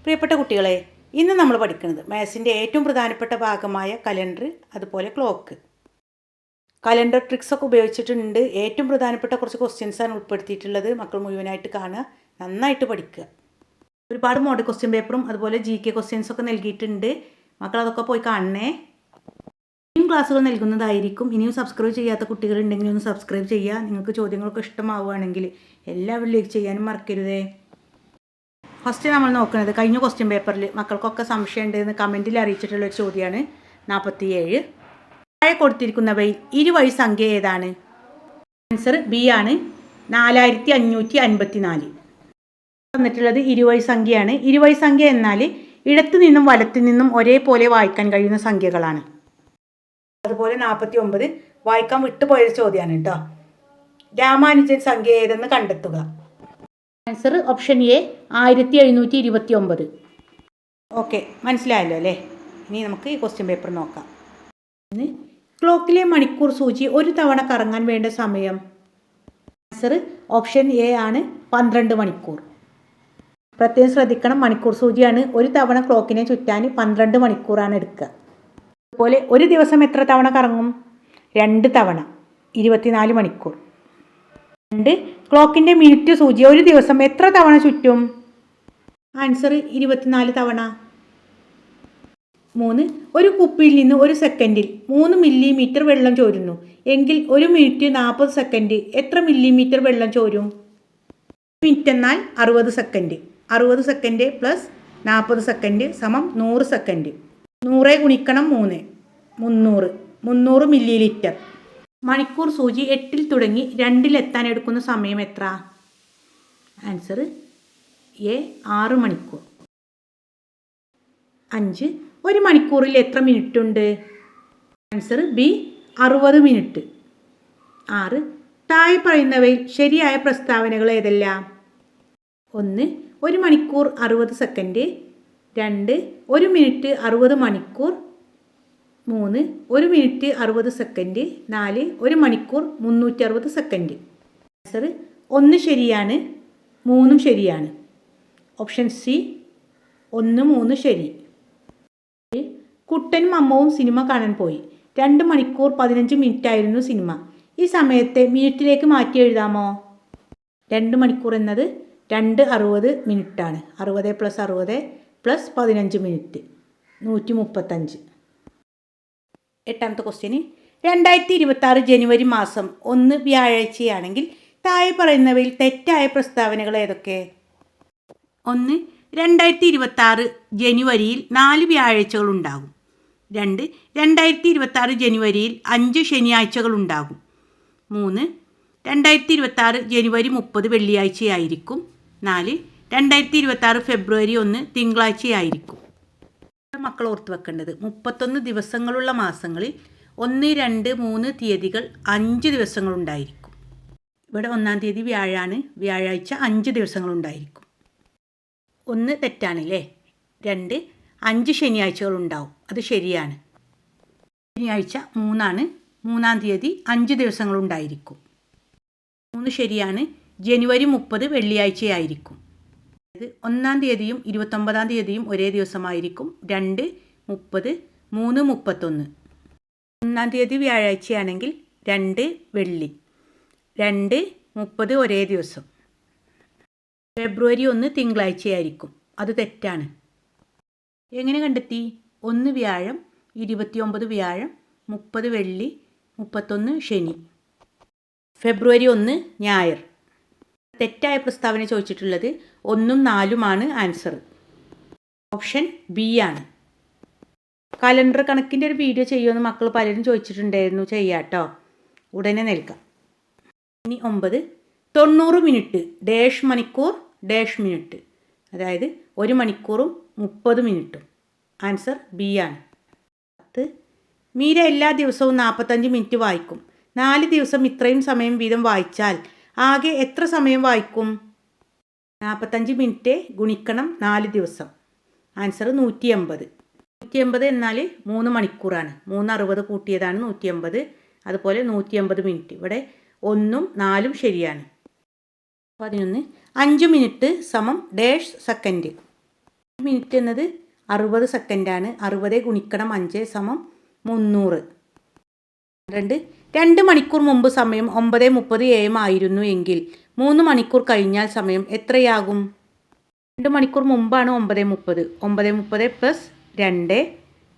പ്രിയപ്പെട്ട കുട്ടികളെ, ഇന്ന് നമ്മൾ പഠിക്കുന്നത് മാത്സിൻ്റെ ഏറ്റവും പ്രധാനപ്പെട്ട ഭാഗമായ കലണ്ടർ, അതുപോലെ ക്ലോക്ക്. കലണ്ടർ ട്രിക്സൊക്കെ ഉപയോഗിച്ചിട്ടുണ്ട്. ഏറ്റവും പ്രധാനപ്പെട്ട കുറച്ച് ക്വസ്റ്റ്യൻസാണ് ഉൾപ്പെടുത്തിയിട്ടുള്ളത്. മക്കൾ മുഴുവനായിട്ട് കാണുക, നന്നായിട്ട് പഠിക്കുക. ഒരുപാട് മോഡൽ ക്വസ്റ്റ്യൻ പേപ്പറും അതുപോലെ GK ക്വസ്റ്റ്യൻസൊക്കെ നൽകിയിട്ടുണ്ട്. മക്കൾ അതൊക്കെ പോയി കാണണേ. ഇനിയും ക്ലാസ്സുകൾ നൽകുന്നതായിരിക്കും. ഇനിയും സബ്സ്ക്രൈബ് ചെയ്യാത്ത കുട്ടികളുണ്ടെങ്കിൽ ഒന്ന് സബ്സ്ക്രൈബ് ചെയ്യുക. നിങ്ങൾക്ക് ചോദ്യങ്ങളൊക്കെ ഇഷ്ടമാവുകയാണെങ്കിൽ എല്ലാവരും ലൈക്ക് ചെയ്യാനും മറക്കരുതേ. ഫസ്റ്റ് നമ്മൾ നോക്കുന്നത് കഴിഞ്ഞ ക്വസ്റ്റ്യൻ പേപ്പറിൽ മക്കൾക്കൊക്കെ സംശയം ഉണ്ടെന്ന് കമൻറ്റിൽ അറിയിച്ചിട്ടുള്ളൊരു ചോദ്യമാണ് 47. താഴെ കൊടുത്തിരിക്കുന്നവയിൽ ഇരുവഴി സംഖ്യ ഏതാണ്? ആൻസർ ബി ആണ്, 4554. തന്നിട്ടുള്ളത് ഇരുവഴി സംഖ്യയാണ്. ഇരുവഴി സംഖ്യ എന്നാൽ ഇടത്തു നിന്നും വലത്തു നിന്നും ഒരേപോലെ വായിക്കാൻ കഴിയുന്ന സംഖ്യകളാണ്. അതുപോലെ 49 വായിക്കാൻ വിട്ടുപോയൊരു ചോദ്യമാണ് കേട്ടോ. രാമാനുജൻ സംഖ്യ ഏതെന്ന് കണ്ടെത്തുക. Answer option A 1729. ഓക്കെ, മനസ്സിലായല്ലോ അല്ലേ? ഇനി നമുക്ക് ഈ ക്വസ്റ്റ്യൻ പേപ്പർ നോക്കാം. ക്ലോക്കിലെ മണിക്കൂർ സൂചി ഒരു തവണ കറങ്ങാൻ വേണ്ട സമയം? ആൻസർ ഓപ്ഷൻ എ ആണ്, 12 മണിക്കൂർ. പ്രത്യേകം ശ്രദ്ധിക്കണം, മണിക്കൂർ സൂചിയാണ്. ഒരു തവണ ക്ലോക്കിനെ ചുറ്റാൻ 12 മണിക്കൂറാണ് എടുക്കുക. അതുപോലെ ഒരു ദിവസം എത്ര തവണ കറങ്ങും? 2 തവണ, 24 മണിക്കൂർ. 2. ക്ലോക്കിൻ്റെ മിനിറ്റ് സൂചി ഒരു ദിവസം എത്ര തവണ ചുറ്റും? ആൻസർ 24 തവണ. 3. ഒരു കുപ്പിയിൽ നിന്ന് ഒരു സെക്കൻഡിൽ 3 മില്ലിമീറ്റർ വെള്ളം ചോരുന്നു എങ്കിൽ ഒരു മിനിറ്റ് 40 സെക്കൻഡ് എത്ര മില്ലിമീറ്റർ വെള്ളം ചോരും? മിനിറ്റ് എന്നാൽ 60 സെക്കൻഡ്. 60 സെക്കൻഡ് പ്ലസ് 40 സെക്കൻഡ് സമം 100 സെക്കൻഡ്. 100 ഗുണിക്കണം 3, 300 മില്ലി ലിറ്റർ. മണിക്കൂർ സൂചി 8 തുടങ്ങി 2 എത്താൻ എടുക്കുന്ന സമയം എത്ര? ആൻസർ എ 6 മണിക്കൂർ. 5. ഒരു മണിക്കൂറിൽ എത്ര മിനിറ്റ് ഉണ്ട്? Answer B 60 minute. 6. താഴെ പറയുന്നവയിൽ ശരിയായ പ്രസ്താവനകൾ ഏതെല്ലാം? 1. ഒരു മണിക്കൂർ 60 സെക്കൻഡ്. 2. ഒരു മിനിറ്റ് 60 മണിക്കൂർ. 3. ഒരു മിനിറ്റ് 60 സെക്കൻഡ്. 4. ഒരു മണിക്കൂർ 360 സെക്കൻഡ്. ആൻസർ 1 ശരിയാണ്, 3 ശരിയാണ്. ഓപ്ഷൻ സി 1, 3 ശരി. കുട്ടനും അമ്മവും സിനിമ കാണാൻ പോയി. 2 മണിക്കൂർ 15 മിനിറ്റ് ആയിരുന്നു സിനിമ. ഈ സമയത്തെ മിനിറ്റിലേക്ക് മാറ്റി എഴുതാമോ? 2 മണിക്കൂർ എന്നത് 260 മിനിറ്റാണ്. 60 + 60 + 15 മിനിറ്റ്, 135. 8ാമത്തെ ക്വസ്റ്റ്യന് 2026 ജനുവരി മാസം 1 വ്യാഴാഴ്ചയാണെങ്കിൽ താഴെ പറയുന്നവയിൽ തെറ്റായ പ്രസ്താവനകൾ ഏതൊക്കെ? 1. 2026 ജനുവരിയിൽ 4 വ്യാഴാഴ്ചകൾ ഉണ്ടാകും. 2. 2026 ജനുവരിയിൽ 5 ശനിയാഴ്ചകൾ ഉണ്ടാകും. 3. 2026 ജനുവരി 30 വെള്ളിയാഴ്ചയായിരിക്കും. 4. 2026 ഫെബ്രുവരി 1 തിങ്കളാഴ്ചയായിരിക്കും. മക്കൾ ഓർത്ത് വെക്കേണ്ടത് 31 ദിവസങ്ങളുള്ള മാസങ്ങളിൽ 1, 2, 3 തീയതികൾ 5 ദിവസങ്ങളുണ്ടായിരിക്കും. ഇവിടെ 1-ാം തീയതി വ്യാഴാണ്, വ്യാഴാഴ്ച 5 ദിവസങ്ങളുണ്ടായിരിക്കും. 1 തെറ്റാണല്ലേ. 2, 5 ശനിയാഴ്ചകളുണ്ടാവും, അത് ശരിയാണ്. ശനിയാഴ്ച 3 ആണ്, 3-ാം തീയതി 5 ദിവസങ്ങളുണ്ടായിരിക്കും. 3 ശരിയാണ്, ജനുവരി 30 വെള്ളിയാഴ്ചയായിരിക്കും. 1-ാം തീയതിയും 29-ാം തീയതിയും ഒരേ ദിവസമായിരിക്കും. 2, 30, 3, 31. 1-ാം തീയതി വ്യാഴാഴ്ചയാണെങ്കിൽ 2 വെള്ളി, 2, 30 ഒരേ ദിവസം. ഫെബ്രുവരി 1 തിങ്കളാഴ്ചയായിരിക്കും, അത് തെറ്റാണ്. എങ്ങനെ കണ്ടെത്തി? 1 വ്യാഴം, 29 വ്യാഴം, 30 വെള്ളി, 31 ശനി. ഫെബ്രുവരി 1 ഞായർ. തെറ്റായ പ്രസ്താവന ചോദിച്ചിട്ടുള്ളത് 1ഉം 4ഉമാണ് ആൻസർ. ഓപ്ഷൻ ബി ആണ്. കലണ്ടർ കണക്കിൻ്റെ ഒരു വീഡിയോ ചെയ്യുമെന്ന് മക്കൾ പലരും ചോദിച്ചിട്ടുണ്ടായിരുന്നു. ചെയ്യാട്ടോ, ഉടനെ നൽകാം. ഇനി 9. 90 മിനിറ്റ് ഡാഷ് മണിക്കൂർ ഡാഷ് മിനിറ്റ്, അതായത് 1 മണിക്കൂറും 30 മിനിറ്റും. ആൻസർ ബി ആണ്. 10. മീര എല്ലാ ദിവസവും 45 മിനിറ്റ് വായിക്കും. 4 ദിവസം ഇത്രയും സമയം വീതം വായിച്ചാൽ ആകെ എത്ര സമയം വായിക്കും? 45 മിനിറ്റ് ഗുണിക്കണം 4 ദിവസം. ആൻസർ 180. 180 എന്നാൽ 3 മണിക്കൂറാണ്. 360 കൂട്ടിയതാണ് 180. അതുപോലെ 180 മിനിറ്റ്. ഇവിടെ 1ഉം 4ഉം ശരിയാണ്. 11. 5 മിനിറ്റ് സമം ഡാഷ് സെക്കൻഡ്. മിനിറ്റ് എന്നത് 60 സെക്കൻഡാണ്. 60 ഗുണിക്കണം 5 സമം 300. 2 മണിക്കൂർ മുമ്പ് സമയം 9:30 AM ആയിരുന്നു എങ്കിൽ 3 മണിക്കൂർ കഴിഞ്ഞാൽ സമയം എത്രയാകും? 2 മണിക്കൂർ മുമ്പാണ് 9:30. 9:30 പ്ലസ് 2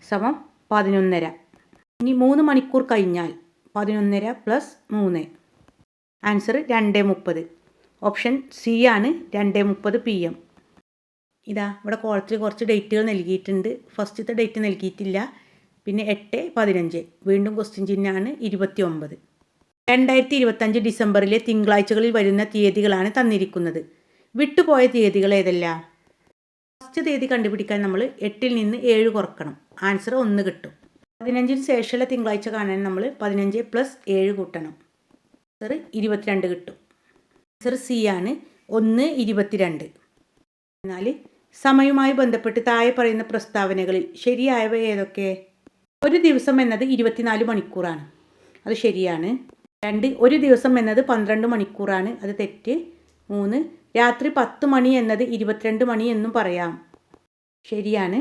സമം 11:30. ഇനി 3 മണിക്കൂർ കഴിഞ്ഞാൽ 11:30 പ്ലസ് 3. ആൻസർ 2:30. ഓപ്ഷൻ സി ആണ് 2:30 PM. ഇതാ ഇവിടെ കോളത്തിൽ കുറച്ച് ഡേറ്റുകൾ നൽകിയിട്ടുണ്ട്. ഫസ്റ്റത്തെ ഡേറ്റ് നൽകിയിട്ടില്ല. പിന്നെ 8:15. വീണ്ടും ക്വസ്റ്റ്യൻ ചിഹ്നമാണ് 29. 2025 ഡിസംബറിലെ തിങ്കളാഴ്ചകളിൽ വരുന്ന തീയതികളാണ് തന്നിരിക്കുന്നത്. വിട്ടുപോയ തീയതികൾ ഏതെല്ലാം? ഫസ്റ്റ് തീയതി കണ്ടുപിടിക്കാൻ നമ്മൾ 8-ൽ നിന്ന് 7 കുറക്കണം. ആൻസർ 1 കിട്ടും. 15-ന് ശേഷമുള്ള തിങ്കളാഴ്ച കാണാൻ നമ്മൾ 15 പ്ലസ് 7 കൂട്ടണം. ആൻസർ 22 കിട്ടും. ആൻസർ സി ആണ് 1:22. എന്നാൽ സമയവുമായി ബന്ധപ്പെട്ട് താഴെ പറയുന്ന പ്രസ്താവനകളിൽ ശരിയായവ ഏതൊക്കെ? ഒരു ദിവസം എന്നത് 24 മണിക്കൂറാണ്. അത് ശരിയാണ്. 2 ഒരു ദിവസം എന്നത് 12 മണിക്കൂറാണ്. അത് തെറ്റ്. 3 രാത്രി 10 മണി എന്നത് 22 മണി എന്നും പറയാം. ശരിയാണ്.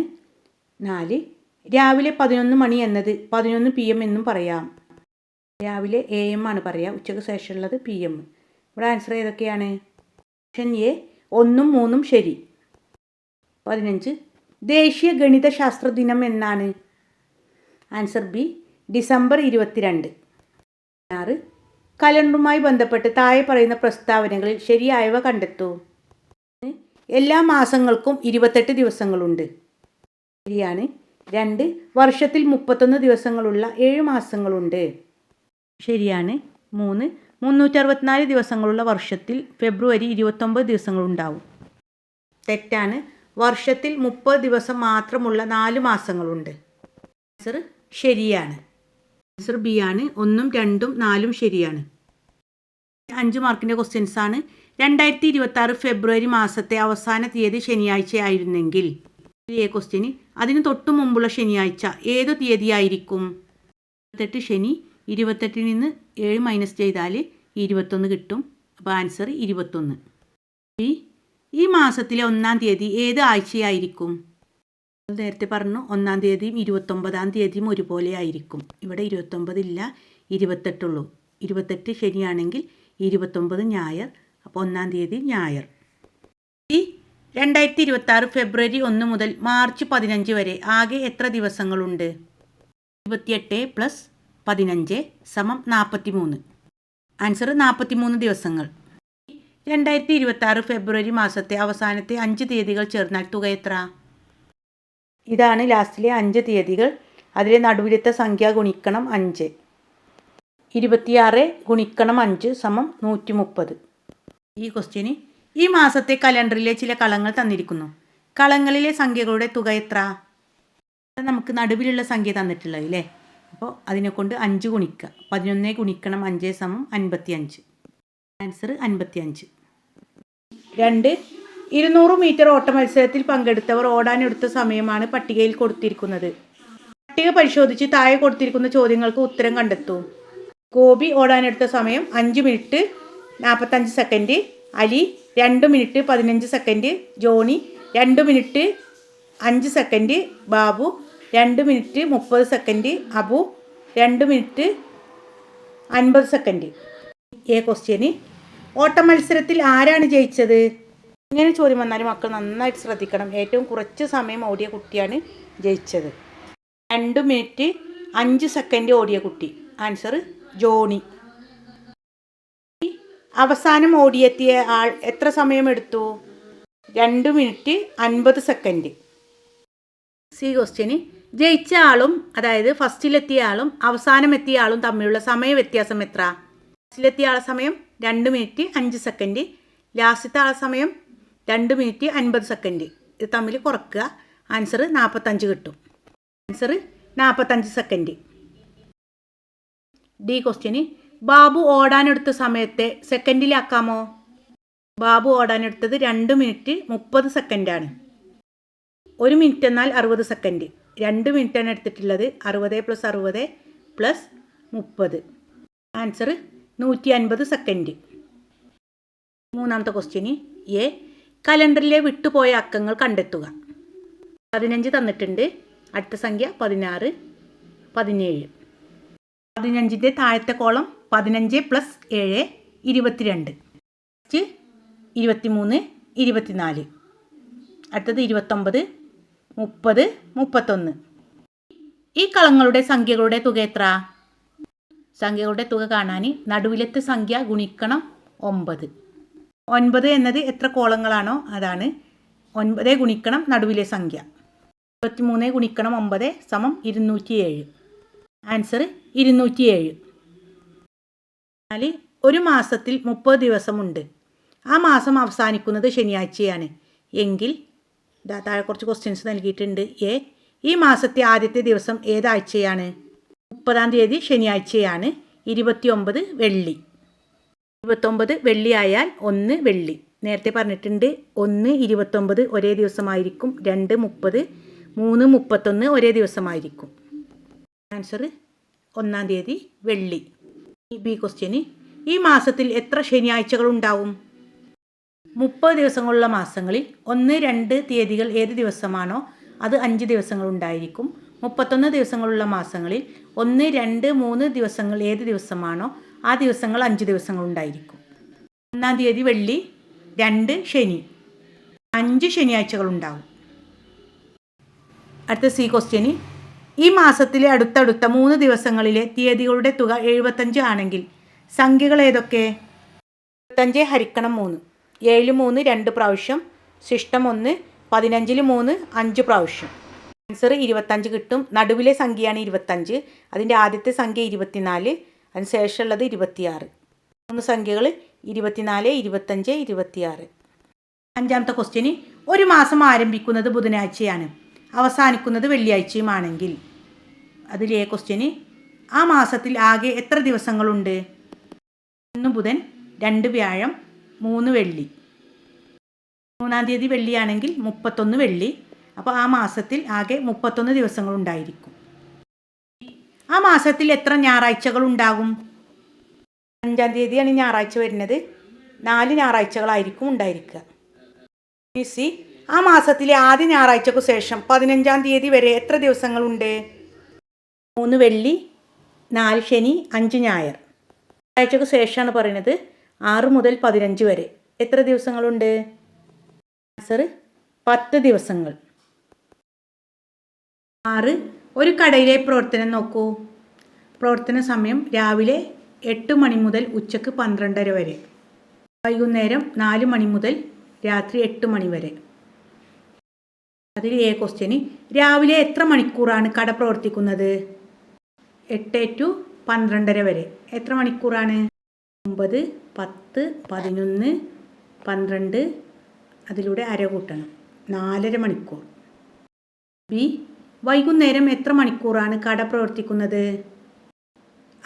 4 രാവിലെ 11 മണി എന്നത് 11 PM എന്നും പറയാം. രാവിലെ AM ആണ് പറയുക. ഉച്ചയ്ക്ക് ശേഷമുള്ളത് PM. ഇവിടെ ആൻസർ ഏതൊക്കെയാണ്? ഓപ്ഷൻ എ 1ഉം 3ഉം ശരി. 15 ദേശീയ ഗണിതശാസ്ത്ര ദിനം എന്നാണ്? Answer B December 22. 6 കലണ്ടറുമായി ബന്ധപ്പെട്ട് താഴെ പറയുന്ന പ്രസ്താവനകളിൽ ശരിയായവ കണ്ടെത്തൂ. എല്ലാ മാസങ്ങൾക്കും 28 ദിവസങ്ങളുണ്ട്. ശരിയാണ്. 2 വർഷത്തിൽ 31 ദിവസങ്ങളുള്ള 7 മാസങ്ങളുണ്ട്. ശരിയാണ്. 3 364 ദിവസങ്ങളുള്ള വർഷത്തിൽ ഫെബ്രുവരി 29 ദിവസങ്ങളുണ്ടാവും. തെറ്റാണ്. വർഷത്തിൽ 30 ദിവസം മാത്രമുള്ള 4 മാസങ്ങളുണ്ട്. ആൻസർ ശരിയാണ്. ആൻസർ ബി ആണ്. 1ഉം 2ഉം 4ഉം ശരിയാണ്. 5 മാർക്കിൻ്റെ ക്വസ്റ്റ്യൻസ് ആണ്. 2026 ഫെബ്രുവരി മാസത്തെ അവസാന തീയതി ശനിയാഴ്ച ആയിരുന്നെങ്കിൽ ക്വസ്റ്റ്യന് അതിന് തൊട്ടു മുമ്പുള്ള ശനിയാഴ്ച ഏതു തീയതിയായിരിക്കും? 28 ശനി. 28-ൽ നിന്ന് 7 മൈനസ് ചെയ്താൽ 21 കിട്ടും. അപ്പോൾ ആൻസർ 21. ബി ഈ മാസത്തിലെ 1-ാം തീയതി ഏത് ആഴ്ചയായിരിക്കും? നേരത്തെ പറഞ്ഞു 1-ാം തീയതിയും 29-ാം തീയതിയും ഒരുപോലെ ആയിരിക്കും. ഇവിടെ 29 ഇല്ല, 28 ഉള്ളൂ. 28 ശനിയാണെങ്കിൽ 29 ഞായർ. അപ്പോൾ 1-ാം തീയതി ഞായർ. ഈ 2026 ഫെബ്രുവരി 1 മുതൽ മാർച്ച് 15 വരെ ആകെ എത്ര ദിവസങ്ങളുണ്ട്? 28 പ്ലസ് 15 സമം 43. ആൻസർ 43 ദിവസങ്ങൾ. 2026 ഫെബ്രുവരി മാസത്തെ അവസാനത്തെ 5 തീയതികൾ ചേർന്നാൽ തുക എത്ര? ഇതാണ് ലാസ്റ്റിലെ 5 തീയതികൾ. അതിലെ നടുവിലത്തെ സംഖ്യ ഗുണിക്കണം 5. 26 ഗുണിക്കണം 5 സമം 130. ഈ ക്വസ്റ്റ്യന് ഈ മാസത്തെ കലണ്ടറിലെ ചില കളങ്ങൾ തന്നിരിക്കുന്നു. കളങ്ങളിലെ സംഖ്യകളുടെ തുക എത്ര? നമുക്ക് നടുവിലുള്ള സംഖ്യ തന്നിട്ടുള്ളത് അല്ലേ? അപ്പോൾ അതിനെക്കൊണ്ട് 5 ഗുണിക്കുക. 11 ഗുണിക്കണം 5 സമം 55. ആൻസർ 55. 2 200 മീറ്റർ ഓട്ട മത്സരത്തിൽ പങ്കെടുത്തവർ ഓടാനെടുത്ത സമയമാണ് പട്ടികയിൽ കൊടുത്തിരിക്കുന്നത്. പട്ടിക പരിശോധിച്ച് താഴെ കൊടുത്തിരിക്കുന്ന ചോദ്യങ്ങൾക്ക് ഉത്തരം കണ്ടെത്തൂ. ഗോപി ഓടാനെടുത്ത സമയം 5 minute 45 second. Ali 2 minute 15 second. Johnny 2 minute 5 second. Babu 2 minute 30 second. Abu 2 minute 50 second. A question ഓട്ട മത്സരത്തിൽ ആരാണ് ജയിച്ചത്? ഇങ്ങനെ ചോദ്യം വന്നാലും മക്കൾ നന്നായിട്ട് ശ്രദ്ധിക്കണം. ഏറ്റവും കുറച്ച് സമയം ഓടിയ കുട്ടിയാണ് ജയിച്ചത്. 2 മിനിറ്റ് 5 സെക്കൻഡ് ഓടിയ കുട്ടി. Answer Johnny. അവസാനം ഓടിയെത്തിയ ആൾ എത്ര സമയമെടുത്തു? 2 മിനിറ്റ് 50 സെക്കൻഡ്. സി ക്വസ്റ്റ്യന് ജയിച്ച ആളും അതായത് ഫസ്റ്റിലെത്തിയ ആളും അവസാനം എത്തിയ ആളും തമ്മിലുള്ള സമയ വ്യത്യാസം എത്ര? ഫസ്റ്റിലെത്തിയ ആളെ സമയം 2 മിനിറ്റ് 5 സെക്കൻഡ്. ലാസ്റ്റത്തെ ആളെ സമയം 2 മിനിറ്റ് 50 സെക്കൻഡ്. ഇത് തമ്മിൽ കുറക്കുക. ആൻസർ 45 കിട്ടും. Answer 45 second. ഡി ക്വസ്റ്റ്യന് ബാബു ഓടാനെടുത്ത സമയത്തെ സെക്കൻഡിലാക്കാമോ? ബാബു ഓടാനെടുത്തത് 2 മിനിറ്റ് 30 സെക്കൻഡാണ്. 1 മിനിറ്റ് എന്നാൽ 60 സെക്കൻഡ്. 2 മിനിറ്റാണ് എടുത്തിട്ടുള്ളത്. 60 + 60 + 30. Answer 150 second. മൂന്നാമത്തെ ക്വസ്റ്റ്യന് എ കലണ്ടറിലെ വിട്ടുപോയ അക്കങ്ങൾ കണ്ടെത്തുക. 15 തന്നിട്ടുണ്ട്. അടുത്ത സംഖ്യ 16, 17. 15ൻ്റെ താഴത്തെ കോളം 15 + 7 22. 23, 24. അടുത്തത് 29, 30, 31. ഈ കളങ്ങളുടെ സംഖ്യകളുടെ തുക എത്ര? സംഖ്യകളുടെ തുക കാണാൻ നടുവിലത്തെ സംഖ്യ ഗുണിക്കണം 9. 9 എന്നത് എത്ര കോളങ്ങളാണോ അതാണ് 9 ഗുണിക്കണം നടുവിലെ സംഖ്യ. 23 ഗുണിക്കണം 9 സമം 207. ആൻസർ 207. എന്നാൽ ഒരു മാസത്തിൽ 30 ദിവസമുണ്ട്. ആ മാസം അവസാനിക്കുന്നത് ശനിയാഴ്ചയാണ് എങ്കിൽ താഴെ കുറച്ച് ക്വസ്റ്റ്യൻസ് നൽകിയിട്ടുണ്ട്. ഈ മാസത്തെ ആദ്യത്തെ ദിവസം ഏതാഴ്ചയാണ്? 30-ാം തീയതി ശനിയാഴ്ചയാണ്. 29 വെള്ളി. 29 വെള്ളി ആയാൽ 1 വെള്ളി. നേരത്തെ പറഞ്ഞിട്ടുണ്ട് 1 29 ഒരേ ദിവസമായിരിക്കും. 2 30, 3 31 ഒരേ ദിവസമായിരിക്കും. ആൻസർ 1-ാം തീയതി വെള്ളി. ബി ക്വസ്റ്റ്യന് ഈ മാസത്തിൽ എത്ര ശനിയാഴ്ചകൾ ഉണ്ടാവും? 30 ദിവസങ്ങളുള്ള മാസങ്ങളിൽ 1, 2 തീയതികൾ ഏത് ദിവസമാണോ അത് 5 ദിവസങ്ങൾ ഉണ്ടായിരിക്കും. 31 ദിവസങ്ങളുള്ള മാസങ്ങളിൽ 1, 2, 3 ദിവസങ്ങൾ ഏത് ദിവസമാണോ ആ ദിവസങ്ങൾ 5 ദിവസങ്ങൾ ഉണ്ടായിരിക്കും. 1-ാം തീയതി വെള്ളി, 2 ശനി, 5 ശനിയാഴ്ചകൾ ഉണ്ടാവും. അടുത്ത സി ക്വസ്റ്റ്യന് ഈ മാസത്തിലെ അടുത്തടുത്ത 3 ദിവസങ്ങളിലെ തീയതികളുടെ തുക 75 ആണെങ്കിൽ സംഖ്യകൾ ഏതൊക്കെ? 75 ഹരിക്കണം 3. 7 3 2 പ്രാവശ്യം, ശിഷ്ടം 1, 15 3 5 പ്രാവശ്യം. ആൻസർ 25 കിട്ടും. നടുവിലെ സംഖ്യയാണ് 25. അതിൻ്റെ ആദ്യത്തെ സംഖ്യ 24, അതിന് ശേഷമുള്ളത് 26. 3 സംഖ്യകൾ 24, 25, 26. 5-ാമത്തെ ക്വസ്റ്റ്യന് ഒരു മാസം ആരംഭിക്കുന്നത് ബുധനാഴ്ചയാണ് അവസാനിക്കുന്നത് വെള്ളിയാഴ്ചയുമാണെങ്കിൽ അതിൽ ക്വസ്റ്റ്യന് ആ മാസത്തിൽ ആകെ എത്ര ദിവസങ്ങളുണ്ട്? 1 ബുധൻ, 2 വ്യാഴം, 3 വെള്ളി. 3-ാം തീയതി വെള്ളിയാണെങ്കിൽ 31 വെള്ളി. അപ്പോൾ ആ മാസത്തിൽ ആകെ 31 ദിവസങ്ങളുണ്ടായിരിക്കും. ആ മാസത്തിൽ എത്ര ഞായറാഴ്ചകൾ ഉണ്ടാകും? 5-ാം തീയതിയാണ് ഞായറാഴ്ച വരുന്നത്. 4 ഞായറാഴ്ചകളായിരിക്കും ഉണ്ടായിരിക്കുക. സി ആ മാസത്തിലെ ആദ്യ ഞായറാഴ്ചയ്ക്ക് ശേഷം 15-ാം തീയതി വരെ എത്ര ദിവസങ്ങളുണ്ട്? 3 വെള്ളി, 4 ശനി, 5 ഞായർ. ആഴ്ചയ്ക്ക് ശേഷമാണ് പറയുന്നത് 6 മുതൽ 15 വരെ എത്ര ദിവസങ്ങളുണ്ട്? ആൻസർ 10 ദിവസങ്ങൾ. 6 ഒരു കടയിലെ പ്രവർത്തനം നോക്കൂ. പ്രവർത്തന സമയം രാവിലെ 8 മണി മുതൽ ഉച്ചയ്ക്ക് 12:30 വരെ, വൈകുന്നേരം 4 മണി മുതൽ രാത്രി 8 മണി വരെ. അതിൽ ക്വസ്റ്റ്യന് രാവിലെ എത്ര മണിക്കൂറാണ് കട പ്രവർത്തിക്കുന്നത്? 8 to 12:30 വരെ എത്ര മണിക്കൂറാണ്? 9, 10, 11, 12, അതിലൂടെ അര കൂട്ടണം, 4.5 മണിക്കൂർ. ബി വൈകുന്നേരം എത്ര മണിക്കൂറാണ് കട പ്രവർത്തിക്കുന്നത്?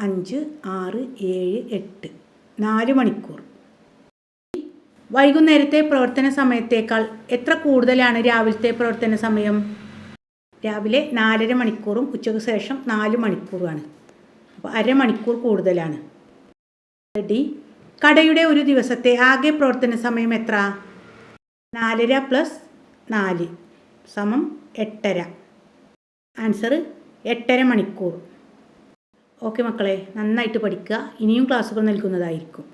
5, 6, 7, 8, 4 മണിക്കൂർ. വൈകുന്നേരത്തെ പ്രവർത്തന സമയത്തേക്കാൾ എത്ര കൂടുതലാണ് രാവിലത്തെ പ്രവർത്തന സമയം? രാവിലെ 4.5 മണിക്കൂറും ഉച്ചയ്ക്ക് ശേഷം 4 മണിക്കൂറുമാണ്. അപ്പോൾ അരമണിക്കൂർ കൂടുതലാണ്. ഡി കടയുടെ ഒരു ദിവസത്തെ ആകെ പ്രവർത്തന സമയം എത്ര? 4.5 + 4 സമം 8.5. ആൻസർ 8.5 മണിക്കൂർ. ഓക്കെ മക്കളെ, നന്നായിട്ട് പഠിക്കുക. ഇനിയും ക്ലാസ്സുകൾ നൽകുന്നതായിരിക്കും.